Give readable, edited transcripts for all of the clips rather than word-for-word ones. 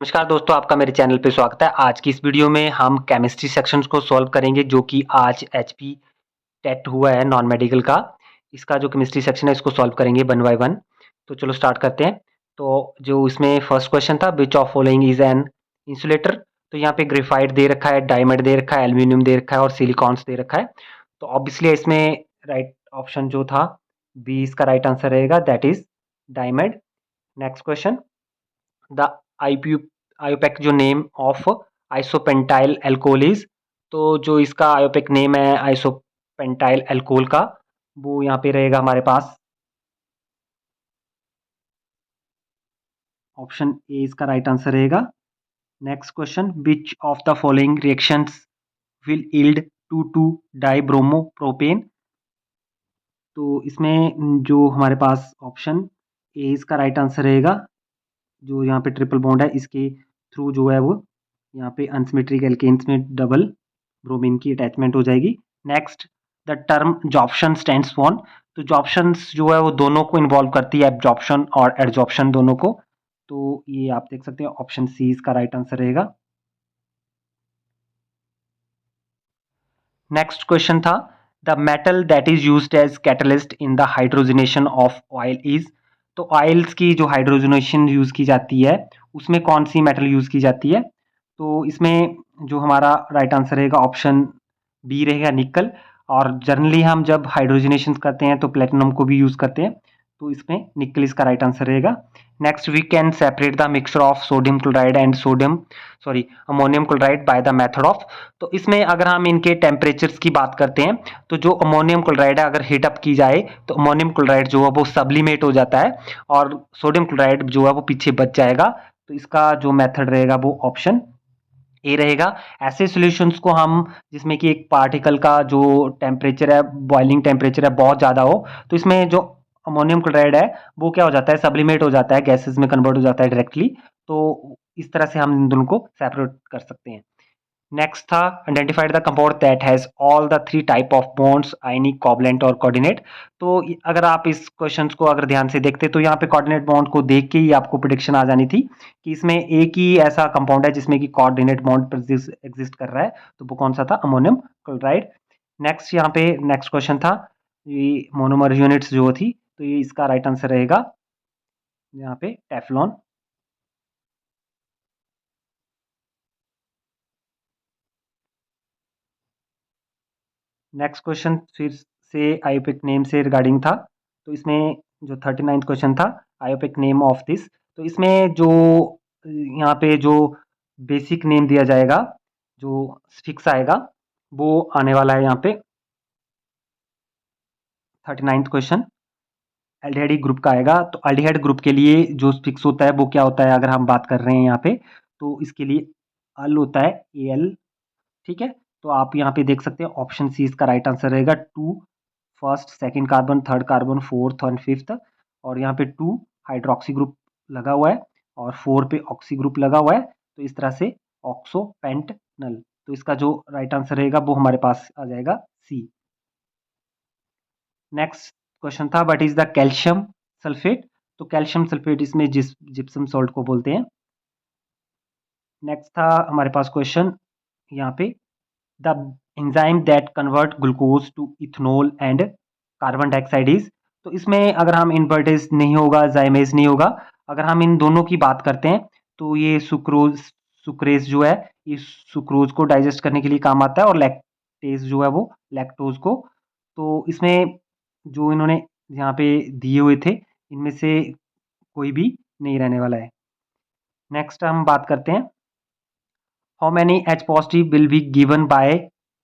नमस्कार दोस्तों, आपका मेरे चैनल पे स्वागत है। आज की इस वीडियो में हम केमिस्ट्री सेक्शंस को सॉल्व करेंगे जो कि आज एचपी टेट हुआ है नॉन मेडिकल का। इसका जो केमिस्ट्री सेक्शन है इसको सॉल्व करेंगे वन बाय वन। तो चलो स्टार्ट करते हैं। तो जो इसमें फर्स्ट क्वेश्चन था, which of following is an insulator. तो यहाँ पे ग्रेफाइट दे रखा है, डायमंड दे रखा है, एल्यूमिनियम दे रखा है और सिलिकॉन्स दे रखा है। तो ऑब्वियसली इसमें राइट ऑप्शन जो था बी इसका राइट आंसर रहेगा, that is diamond. Next question, the IP IUPAC जो name of isopentyl alcohol is. तो जो इसका आयोपेक नेम है आइसोपेंटाइल एल्कोहल का, वो यहाँ पे रहेगा हमारे पास ऑप्शन ए इसका राइट आंसर रहेगा। Next question, which of the following reactions will yield to dibromopropane. तो इसमें जो हमारे पास ऑप्शन ए इसका राइट आंसर रहेगा। जो यहाँ पे ट्रिपल बॉन्ड है इसके थ्रू जो है वो यहाँ पे अनसिमेट्रिक एल्केन्स में डबल ब्रोमीन की अटैचमेंट हो जाएगी। Next, the term sorption stands for. तो जॉप्शंस जो है वो दोनों को इन्वॉल्व करती है, एब्जॉर्प्शन और एडजॉर्प्शन दोनों को। तो ये आप देख सकते हैं ऑप्शन सी इसका राइट आंसर रहेगा। नेक्स्ट क्वेश्चन था, the metal that is used as catalyst in the hydrogenation of oil is. तो ऑयल्स की जो हाइड्रोजनेशन यूज की जाती है उसमें कौन सी मेटल यूज की जाती है। तो इसमें जो हमारा राइट आंसर रहेगा ऑप्शन बी रहेगा, निकल। और जनरली हम जब हाइड्रोजनेशन करते हैं तो प्लेटिनम को भी यूज करते हैं, तो इसमें निकल इसका राइट आंसर रहेगा। Next, we can separate the mixture of sodium chloride and ammonium chloride by the method of. तो इसमें अगर हम इनके टेम्परेचर्स की बात करते हैं तो जो अमोनियम क्लोराइड है अगर हीट अप की जाए तो अमोनियम क्लोराइड जो है वो सब्लिमेट हो जाता है और सोडियम क्लोराइड जो है वो पीछे बच जाएगा। तो इसका जो मेथड रहेगा वो ऑप्शन ए रहेगा। ऐसे सॉल्यूशंस को हम जिसमें कि एक पार्टिकल का जो टेम्परेचर है, बॉइलिंग टेम्परेचर है, बहुत ज़्यादा हो, तो इसमें जो अमोनियम क्लोराइड है वो क्या हो जाता है, सब्लिमेट हो जाता है, गैसेस में कन्वर्ट हो जाता है डायरेक्टली। तो इस तरह से हम इन दोनों को सेपरेट कर सकते हैं। नेक्स्ट था, identified the compound that has all the three type of bonds, ionic, covalent और कोऑर्डिनेट। तो अगर आप इस क्वेश्चंस को अगर ध्यान से देखते तो यहाँ पे कोऑर्डिनेट बॉन्ड को देख के ही आपको प्रेडिक्शन आ जानी थी कि इसमें एक ही ऐसा कंपाउंड है जिसमें कि कोऑर्डिनेट बॉन्ड एग्जिस्ट कर रहा है। तो वो कौन सा था, अमोनियम क्लोराइड। नेक्स्ट यहाँ पे नेक्स्ट क्वेश्चन था, ये मोनोमर यूनिट्स जो थी, तो ये इसका राइट आंसर रहेगा यहाँ पे टेफ्लॉन। नेक्स्ट क्वेश्चन फिर से आयोपिक नेम से रिगार्डिंग था। तो इसमें जो 39th क्वेश्चन था, आयोपिक नेम ऑफ दिस। तो इसमें जो यहाँ पे जो बेसिक नेम दिया जाएगा, जो फिक्स आएगा, वो आने वाला है यहाँ पे 39th क्वेश्चन एल्डिहाइड ग्रुप का आएगा। तो एल्डिहाइड ग्रुप के लिए जो फिक्स होता है वो क्या होता है, अगर हम बात कर रहे हैं यहाँ पे, तो इसके लिए अल होता है, एल। ठीक है, तो आप यहाँ पे देख सकते हैं ऑप्शन सी इसका राइट आंसर रहेगा, to first second carbon, third carbon, fourth और फिफ्थ। और यहाँ पे टू हाइड्रोक्सी ग्रुप लगा हुआ है और फोर पे ऑक्सी ग्रुप लगा हुआ है। तो इस तरह से ऑक्सो पेंटनल। तो इसका जो राइट आंसर रहेगा वो हमारे पास आ जाएगा सी। नेक्स्ट क्वेश्चन था, what is the calcium sulphate. तो कैल्शियम सल्फेट इसमें जिप्सम सॉल्ट को बोलते हैं। नेक्स्ट था हमारे पास क्वेश्चन यहाँ पे, the enzyme that convert glucose to ethanol and carbon dioxide is. तो इसमें अगर हम इनवर्टेज नहीं होगा, जाइमेज नहीं होगा, अगर हम इन दोनों की बात करते हैं तो ये सुक्रेज जो है ये सुक्रोज को डाइजेस्ट करने के लिए काम आता है और लैक्टेज जो है वो लैक्टोज को। तो इसमें जो इन्होंने यहाँ पे दिए हुए थे इनमें से कोई भी नहीं रहने वाला है। नेक्स्ट हम बात करते हैं, how many H positive will be given by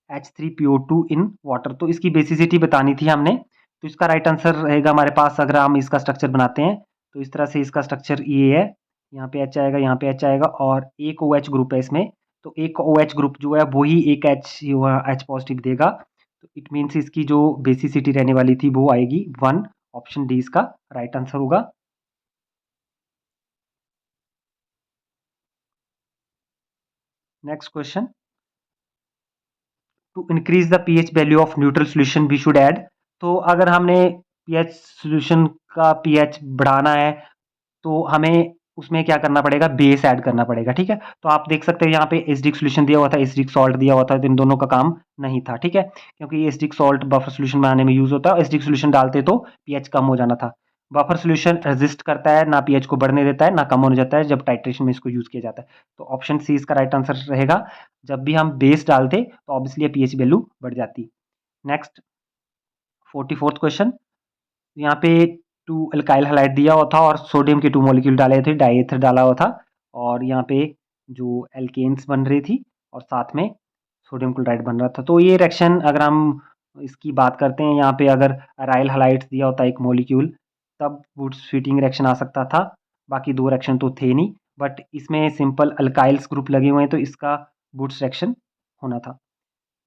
H3PO2 in water. तो इसकी बेसिसिटी बतानी थी हमने। तो इसका राइट आंसर रहेगा हमारे पास, अगर हम इसका स्ट्रक्चर बनाते हैं तो इस तरह से इसका स्ट्रक्चर ये है, यहाँ पे H आएगा, यहाँ पे H आएगा और एक OH ग्रुप है इसमें। तो एक OH ग्रुप जो है वही एक H पॉजिटिव देगा। तो इट मीन्स इसकी जो बेसिसिटी रहने वाली थी वो आएगी 1। ऑप्शन डी इसका राइट आंसर होगा। Next question, to increase the pH value of neutral solution we should add. तो अगर हमने पीएच सॉल्यूशन का पीएच बढ़ाना है तो हमें उसमें क्या करना पड़ेगा, बेस ऐड करना पड़ेगा, ठीक है। तो आप देख सकते हैं यहाँ पे एसिडिक सॉल्यूशन दिया हुआ था, एसिडिक सॉल्ट दिया हुआ था, तो इन दोनों का काम नहीं था, ठीक है, क्योंकि एसिडिक सॉल्ट बफर सॉल्यूशन बनाने में यूज होता है, एसिडिक सॉल्यूशन डालते तो पीएच कम हो जाना था। बफर सॉल्यूशन रेजिस्ट करता है, ना पीएच को बढ़ने देता है ना कम होने जाता है जब टाइट्रेशन में इसको यूज किया जाता है। तो ऑप्शन सी इसका राइट आंसर रहेगा। जब भी हम बेस डालते तो ऑब्वियसली पीएच वैल्यू बढ़ जाती। नेक्स्ट 44th क्वेश्चन, यहाँ पे 2 अल्काइल हैलाइड दिया हुआ था और सोडियम के 2 मॉलिक्यूल डाले थे, डाईएथर डाला हुआ था और यहाँ पे जो एल्केन्स बन रही थी और साथ में सोडियम क्लोराइड बन रहा था। तो ये रिएक्शन अगर हम इसकी बात करते हैं, यहाँ पे अगर अराइल हैलाइड्स दिया होता एक मॉलिक्यूल तब वुड्स फीटिंग रिएक्शन आ सकता था, बाकी 2 रिएक्शन तो थे नहीं, बट इसमें सिंपल अल्काइल्स ग्रुप लगे हुए हैं तो इसका वुड्स रिएक्शन होना था।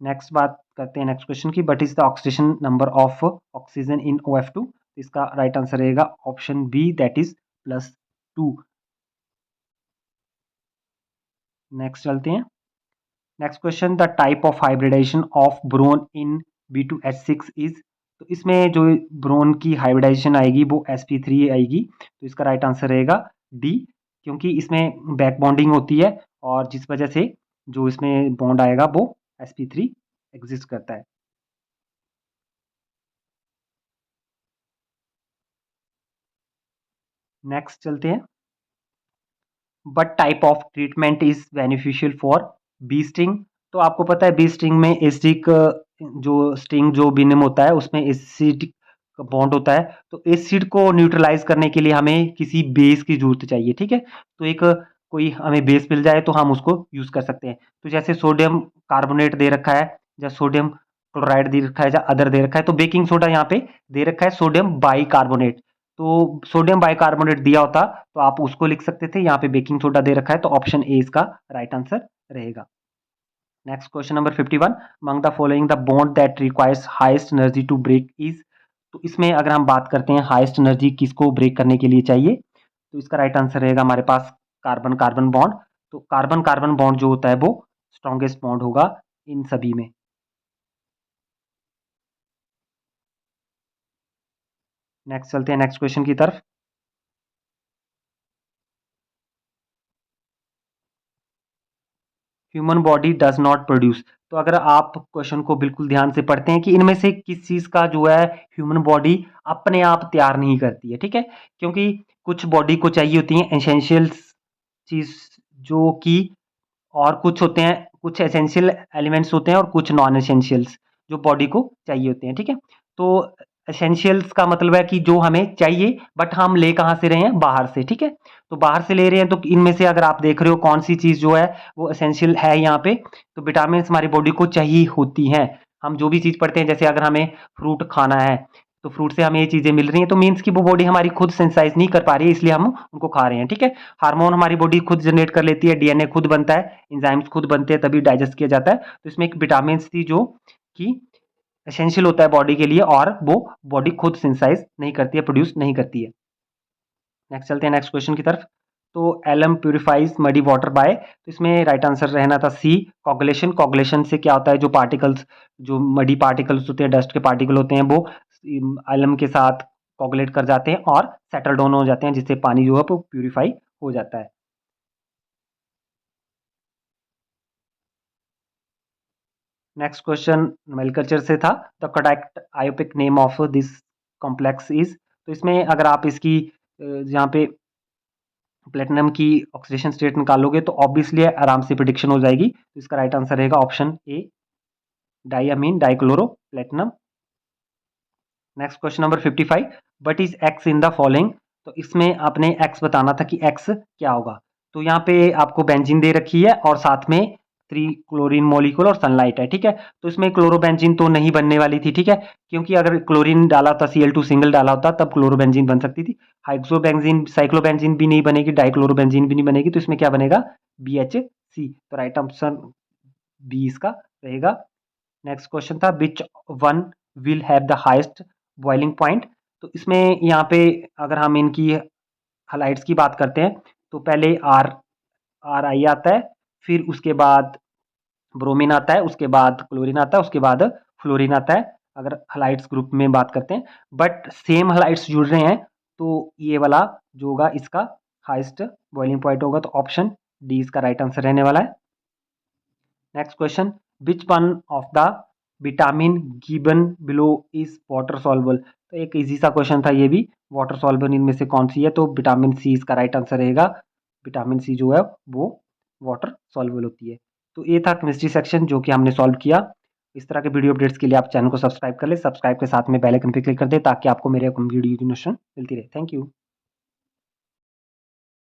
नेक्स्ट बात करते हैं नेक्स्ट क्वेश्चन की, but is the oxidation number of oxygen in OF2। इसका राइट आंसर रहेगा option B, that is +2। Next चलते हैं। Next question, the type of hybridisation of boron in B2H6 is. तो इसमें जो ब्रोन की हाइब्रिडाइजेशन आएगी वो sp3 आएगी, तो इसका राइट आंसर रहेगा डी, क्योंकि इसमें बैक बॉन्डिंग होती है और जिस वजह से जो इसमें बॉन्ड आएगा वो sp3 एग्जिस्ट करता है। नेक्स्ट चलते हैं, but type of treatment is beneficial for bee sting. तो आपको पता है बी स्टिंग में एसिडिक जो स्टिंग जो बिनम होता है उसमें एसिडिक बॉन्ड होता है, तो एसिड को न्यूट्रलाइज करने के लिए हमें किसी बेस की जरूरत चाहिए, ठीक है। तो एक कोई हमें बेस मिल जाए तो हम उसको यूज कर सकते हैं। तो जैसे सोडियम कार्बोनेट दे रखा है या सोडियम क्लोराइड दे रखा है या अदर दे रखा है, तो बेकिंग सोडा यहाँ पे दे रखा है सोडियम बाइकार्बोनेट। तो सोडियम बाइकार्बोनेट दिया होता तो आप उसको लिख सकते थे, यहाँ पे बेकिंग सोडा दे रखा है तो ऑप्शन ए इसका राइट आंसर रहेगा। Next question number 51, among the following the bond that requires highest energy to break is. तो इसमें अगर हम बात करते हैं हाईएस्ट एनर्जी किसको ब्रेक करने के लिए चाहिए, तो इसका राइट आंसर रहेगा हमारे पास कार्बन कार्बन बॉन्ड। तो कार्बन कार्बन बॉन्ड जो होता है वो स्ट्रॉन्गेस्ट बॉन्ड होगा इन सभी में। नेक्स्ट चलते हैं नेक्स्ट क्वेश्चन की तरफ। Human body does not produce. तो अगर आप क्वेश्चन को बिल्कुल ध्यान से पढ़ते हैं कि इनमें से किस चीज का जो है ह्यूमन बॉडी अपने आप तैयार नहीं करती है, ठीक है, क्योंकि कुछ बॉडी को चाहिए होती है एसेंशियल्स चीज जो कि, और कुछ होते हैं कुछ एसेंशियल एलिमेंट्स होते हैं और कुछ नॉन एसेंशियल्स जो बॉडी को चाहिए होते हैं, ठीक है। तो एसेंशियल्स का मतलब है कि जो हमें चाहिए बट हम ले कहाँ से रहे हैं, बाहर से, ठीक है। तो बाहर से ले रहे हैं तो इनमें से अगर आप देख रहे हो कौन सी चीज जो है वो एसेंशियल है यहाँ पे, तो विटामिन हमारी बॉडी को चाहिए होती हैं। हम जो भी चीज पढ़ते हैं जैसे अगर हमें फ्रूट खाना है तो फ्रूट से हमें ये चीजें मिल रही हैं, तो मीन्स की वो बॉडी हमारी खुद सेंसाइज नहीं कर पा रही है इसलिए हम उनको खा रहे हैं, ठीक है। हार्मोन हमारी बॉडी खुद जनरेट कर लेती है, डीएनए खुद बनता है, एंजाइम्स खुद बनते हैं तभी डाइजेस्ट किया जाता है। तो इसमें एक विटामिन थी जो कि एसेंशियल होता है बॉडी के लिए और वो बॉडी खुद सिंथेसाइज नहीं करती है, प्रोड्यूस नहीं करती है। नेक्स्ट चलते हैं नेक्स्ट क्वेश्चन की तरफ। तो alum purifies muddy water by, तो इसमें राइट आंसर रहना था सी, कॉगुलेशन। कॉगुलेशन से क्या होता है, जो पार्टिकल्स जो मडी पार्टिकल्स होते हैं, डस्ट के पार्टिकल होते हैं, वो एलम के साथ कॉगुलेट कर जाते हैं और सेटल डाउन हो जाते हैं, जिससे पानी जो है वो प्यूरिफाई हो जाता है। नेक्स्ट क्वेश्चन मेलकल्चर से था, the correct IUPAC name of this complex is. तो इसमें अगर आप इसकी यहाँ पे प्लेटिनम की ऑक्सीडेशन स्टेट निकालोगे तो ऑब्वियसली आराम से प्रिडिक्शन हो जाएगी। तो इसका राइट आंसर रहेगा option A, diamine dichloro platinum. Next question number 55, but is X in the following. तो इसमें आपने एक्स बताना था कि एक्स क्या होगा। तो यहाँ पे आपको बेंजीन दे रखी है और साथ में 3 क्लोरीन मॉलिक्यूल और सनलाइट है, ठीक है। तो इसमें क्लोरोबेंजीन तो नहीं बनने वाली थी, ठीक है, क्योंकि अगर क्लोरीन डाला होता Cl2 सिंगल डाला होता तब क्लोरोबेंजीन बन सकती थी। हाइड्रोबेंजीन साइक्लोबेंजीन भी नहीं बनेगी, डाइक्लोरोबेंजीन भी नहीं बनेगी, तो इसमें क्या बनेगा BHC। तो राइट ऑप्शन बी इसका रहेगा। नेक्स्ट क्वेश्चन था, which one will have the highest boiling point. तो इसमें यहाँ पे अगर हम इनकी हलाइड्स की बात करते हैं तो पहले आर आई आता है, फिर उसके बाद ब्रोमीन आता है, उसके बाद क्लोरीन आता है, उसके बाद फ्लोरीन आता है, अगर हलाइड्स ग्रुप में बात करते हैं। बट सेम हलाइड्स जुड़ रहे हैं तो ये वाला जो होगा इसका हाईएस्ट बॉइलिंग पॉइंट होगा, तो ऑप्शन डी इसका राइट आंसर रहने वाला है। Next question, which one of the vitamin given below is water soluble. तो एक इजी सा क्वेश्चन था ये भी, वाटर सॉल्युबल इनमें से कौन सी है, तो विटामिन सी इसका राइट आंसर रहेगा। विटामिन सी जो है वो वाटर सॉल्युबल होती है। तो ये था केमिस्ट्री सेक्शन जो कि हमने सॉल्व किया। इस तरह के वीडियो अपडेट्स के लिए आप चैनल को सब्सक्राइब कर ले, सब्सक्राइब के साथ में बेल आइकन पे क्लिक कर दे ताकि आपको मेरे वीडियो की नोटिफिकेशन मिलती रहे। Thank you.